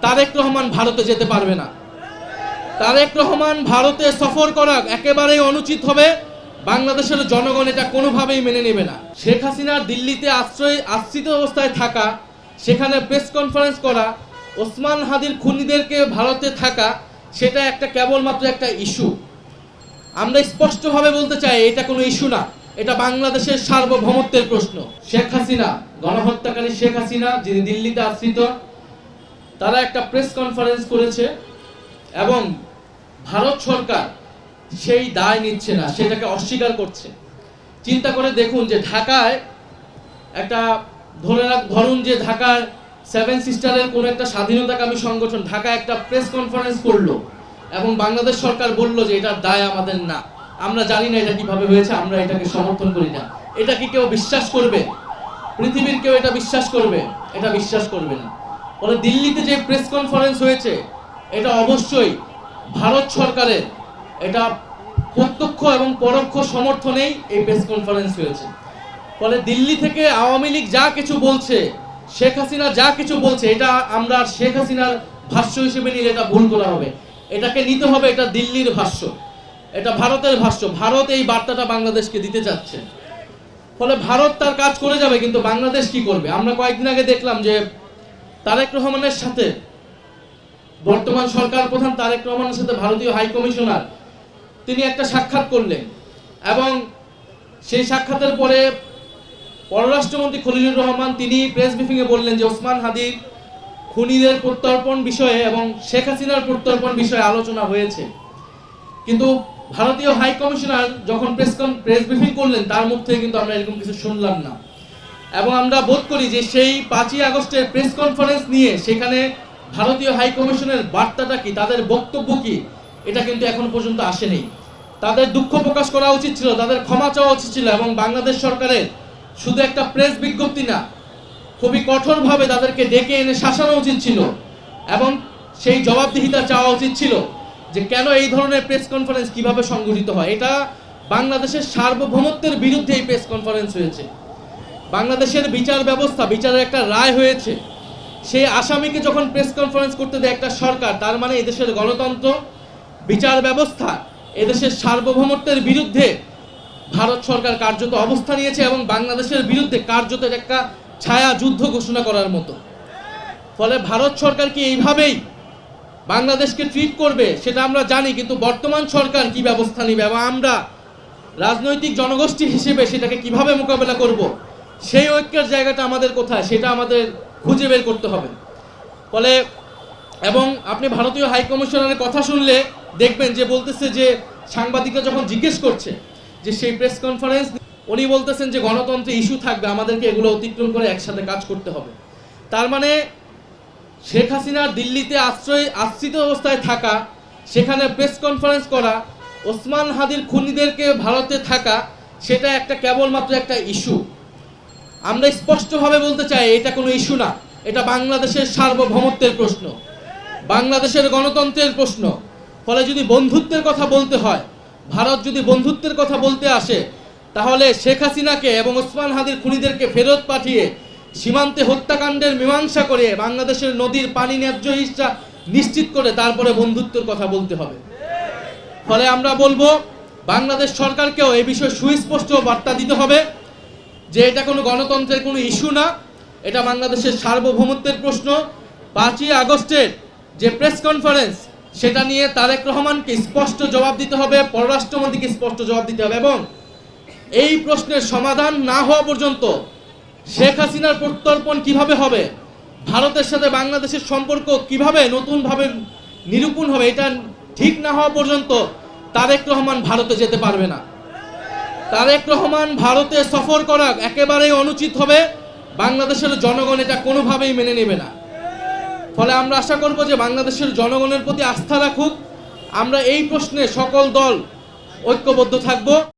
তারেক রহমান ভারতে যেতে পারবে না। তারেক রহমান ভারতে সফর করা একেবারেই অনুচিত হবে। বাংলাদেশের জনগণ এটা কোনোভাবেই মেনে নেবে না। শেখ হাসিনার দিল্লিতে আশ্রিত অবস্থায় থাকা, সেখানে প্রেস কনফারেন্স করা, ওসমান হাদির খুনিদেরকে ভারতে থাকা, সেটা কেবলমাত্র একটা ইস্যু। আমরা স্পষ্টভাবে বলতে চাই এটা কোনো ইস্যু না, এটা বাংলাদেশের সার্বভৌমত্বের প্রশ্ন। শেখ হাসিনা, গণহত্যাকারী শেখ হাসিনা যিনি দিল্লিতে আশ্রিত, তারা একটা প্রেস কনফারেন্স করেছে এবং ভারত সরকার সেই দায় নিচ্ছে না, সেটাকে অস্বীকার করছে। চিন্তা করে দেখুন যে ঢাকায় ধরুন যে ঢাকার সেভেন সিস্টারের কোন একটা স্বাধীনতাকামী সংগঠন ঢাকায় একটা প্রেস কনফারেন্স করলো এবং বাংলাদেশ সরকার বলল যে এটার দায় আমাদের না, আমরা জানি না এটা কিভাবে হয়েছে, আমরা এটাকে সমর্থন করি না। এটা কি কেউ বিশ্বাস করবে? পৃথিবীর কেউ এটা বিশ্বাস করবে? এটা বিশ্বাস করবে না। ফলে দিল্লিতে যে প্রেস কনফারেন্স হয়েছে এটা অবশ্যই ভারত সরকারের এটা প্রত্যক্ষ এবং পরোক্ষ সমর্থনেই এই প্রেস কনফারেন্স হয়েছে। ফলে দিল্লি থেকে আওয়ামী লীগ যা কিছু বলছে, শেখ হাসিনা যা কিছু বলছে, এটা আমরা শেখ হাসিনার ভাষ্য হিসেবে নিলে এটা ভুল করা হবে। এটাকে নিতে হবে এটা দিল্লির ভাষ্য, এটা ভারতের ভাষ্য। ভারত এই বার্তাটা বাংলাদেশকে দিতে চাচ্ছে। ফলে ভারত তার কাজ করে যাবে, কিন্তু বাংলাদেশ কি করবে? আমরা কয়েকদিন আগে দেখলাম যে তারেক রহমানের সাথে, বর্তমান সরকার প্রধান তারেক রহমানের সাথে ভারতীয় হাই কমিশনার তিনি একটা সাক্ষাৎ করলেন এবং সেই সাক্ষাতের পরে পররাষ্ট্রমন্ত্রী খলিলুর রহমান তিনি প্রেস ব্রিফিংয়ে বললেন যে ওসমান হাদির খুনিদের প্রত্যর্পণ বিষয়ে এবং শেখ হাসিনার প্রত্যর্পণ বিষয়ে আলোচনা হয়েছে। কিন্তু ভারতীয় হাই কমিশনার যখন প্রেস ব্রিফিং করলেন তার মুখ থেকে কিন্তু আমরা এরকম কিছু শুনলাম না। এবং আমরা বোধ করি যে সেই 5ই আগস্টের প্রেস কনফারেন্স নিয়ে সেখানে ভারতীয় হাই কমিশনের বার্তাটা কি, তাদের বক্তব্য কি, এটা কিন্তু এখন পর্যন্ত আসেনি। তাদের দুঃখ প্রকাশ করা উচিত ছিল, তাদের ক্ষমা চাওয়া উচিত ছিল এবং বাংলাদেশ সরকারের শুধু একটা প্রেস বিজ্ঞপ্তি না, খুবই কঠোরভাবে তাদেরকে ডেকে এনে শাসানো উচিত ছিল এবং সেই জবাবদিহিতা চাওয়া উচিত ছিল যে কেন এই ধরনের প্রেস কনফারেন্স কিভাবে সংগঠিত হয়। এটা বাংলাদেশের সার্বভৌমত্বের বিরুদ্ধে এই প্রেস কনফারেন্স হয়েছে। বাংলাদেশের বিচার ব্যবস্থা, বিচারের একটা রায় হয়েছে, সেই আসামিকে যখন প্রেস কনফারেন্স করতে দেয় একটা সরকার, তার মানে এদেশের গণতন্ত্র, বিচার ব্যবস্থা, এদেশের সার্বভৌমত্বের বিরুদ্ধে ভারত সরকার কার্যত অবস্থা নিয়েছে এবং বাংলাদেশের বিরুদ্ধে কার্যত একটা ছায়া যুদ্ধ ঘোষণা করার মতো। ফলে ভারত সরকার কি এইভাবেই বাংলাদেশকে ট্রিট করবে সেটা আমরা জানি, কিন্তু বর্তমান সরকার কি ব্যবস্থা নেবে এবং আমরা রাজনৈতিক জনগোষ্ঠী হিসেবে সেটাকে কিভাবে মোকাবেলা করব, সেই ঐক্যের জায়গাটা আমাদের কোথায় সেটা আমাদের খুঁজে বের করতে হবে। ফলে এবং আপনি ভারতীয় হাই কমিশনারের কথা শুনলে দেখবেন যে বলতেছে যে সাংবাদিকরা যখন জিজ্ঞেস করছে যে সেই প্রেস কনফারেন্স, উনি বলতেছেন যে গণতন্ত্রে ইস্যু থাকবে, আমাদেরকে এগুলো অতিক্রম করে একসাথে কাজ করতে হবে। তার মানে শেখ হাসিনার দিল্লিতে আশ্রিত অবস্থায় থাকা, সেখানে প্রেস কনফারেন্স করা, ওসমান হাদির খুনিদেরকে ভারতে থাকা, সেটা কেবলমাত্র একটা ইস্যু। আমরা স্পষ্টভাবে বলতে চাই এটা কোনো ইস্যু না, এটা বাংলাদেশের সার্বভৌমত্বের প্রশ্ন, বাংলাদেশের গণতন্ত্রের প্রশ্ন। ফলে যদি বন্ধুত্বের কথা বলতে হয়, ভারত যদি বন্ধুত্বের কথা বলতে আসে, তাহলে শেখ হাসিনাকে এবং ওসমান হাদির খুনিদেরকে ফেরত পাঠিয়ে সীমান্তে হত্যাকাণ্ডের মীমাংসা করে বাংলাদেশের নদীর পানি ন্যায্য হিস্সা নিশ্চিত করে তারপরে বন্ধুত্বের কথা বলতে হবে। ফলে আমরা বলবো বাংলাদেশ সরকারকেও এই বিষয়ে সুস্পষ্ট বার্তা দিতে হবে যে এটা কোনো গণতন্ত্রের কোনো ইস্যু না, এটা বাংলাদেশের সার্বভৌমত্বের প্রশ্ন। 5ই আগস্টের যে প্রেস কনফারেন্স, সেটা নিয়ে তারেক রহমানকে স্পষ্ট জবাব দিতে হবে, পররাষ্ট্রমন্ত্রীকে স্পষ্ট জবাব দিতে হবে এবং এই প্রশ্নের সমাধান না হওয়া পর্যন্ত শেখ হাসিনার প্রত্যর্পণ কিভাবে হবে, ভারতের সাথে বাংলাদেশের সম্পর্ক কিভাবে নতুনভাবে নিরূপণ হবে, এটা ঠিক না হওয়া পর্যন্ত তারেক রহমান ভারতে যেতে পারবে না। তারেক রহমান ভারতে সফর করা একেবারেই অনুচিত হবে। বাংলাদেশের জনগণ এটা কোনোভাবেই মেনে নেবে না। ফলে আমরা আশা করব যে বাংলাদেশের জনগণের প্রতি আস্থা রাখুক। আমরা এই প্রশ্নে সকল দল ঐক্যবদ্ধ থাকব।